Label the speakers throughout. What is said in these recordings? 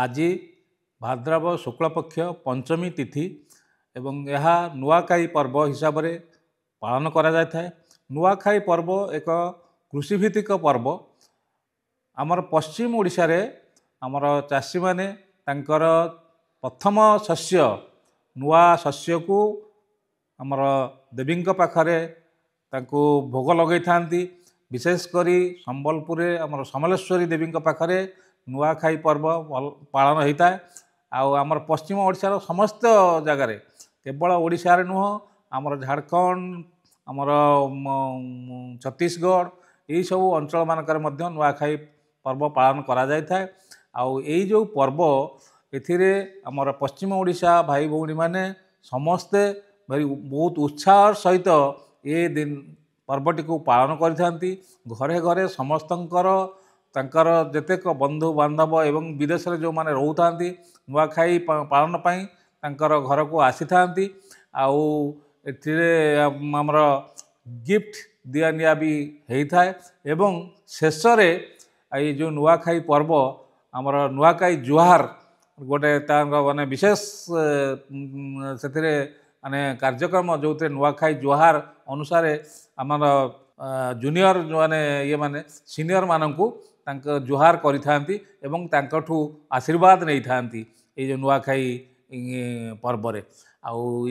Speaker 1: आज भाद्रव शुक्लपक्ष पंचमी तिथि एवं यह नुआखाई पर्व हिसाब से पालन करा जाए। नुआखाई पर्व एक कृषिभित्तिक पर्व। आमर पश्चिम ओडिशा रे आमर चाषी माने तांकर प्रथम शस्य नुआ शस्य को आमर देवी पाखरे तांको भोग लगई थांती। विशेषकर संबलपुर आमर समलेश्वरी देवी पाखरे नुआखाई पर्व पालन होता है। आमर पश्चिम ओडिशार समस्त जगार केवल ओडिशा रे नुह आमर झारखंड आमर छत्तीसगढ़ यही सब अंचल मानकर मध्य नुआखाई पर्व पालन करा जाय थाए। यही जो पर्व एथिरे आमर पश्चिम ओडिशा भाई भौणी माने समस्ते भाई बहुत उत्साह सहित ये दिन पर्वटी को पालन करिथांती। घरे घरे समस्तंकर तांकर जेतेक बंधु बांधव एवं विदेश रे जो माने रहउथांती नुआखाई पालन पई तांकर घर को आसी थांती। एथिरे हमर गिफ्ट दिया निया भी हेई एवं शेष रे आई जो नुआखाई पर्व आमर नुआखाई जुहार गोटे माने विशेष से माने कार्यक्रम जो नुआखाई जुहार अनुसार आमर जूनियर माने ये माने सीनियर मानकू तांक जुहार करिथांती एवं तांकठू आशीर्वाद नहीं थांती ये जो नुआखाई पर्व रे।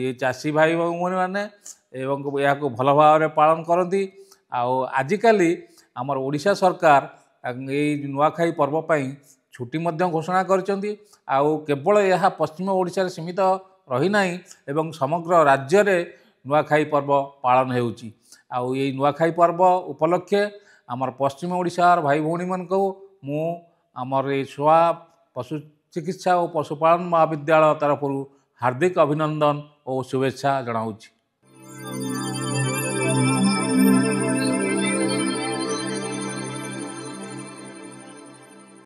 Speaker 1: ये चाषी भाई भौणी माने एवं या भल भाव पालन करती। आजिकाली आमर ओडिशा सरकार ये नुआखाई पर्व पई छुट्टी मध्य घोषणा करचंती। केवल यह पश्चिम ओडिशा रे सीमित रही नाही एवं समग्र राज्य रे नुआखाई पर्व पालन हेउची। ये नुआखाई पर्व उपलक्षे आमर पश्चिम ओडिशार भाई भौणी मन को मु आमर ये छुआ पशु चिकित्सा और पशुपालन महाविद्यालय तरफ हार्दिक अभिनंदन और शुभेच्छा जनाऊँ।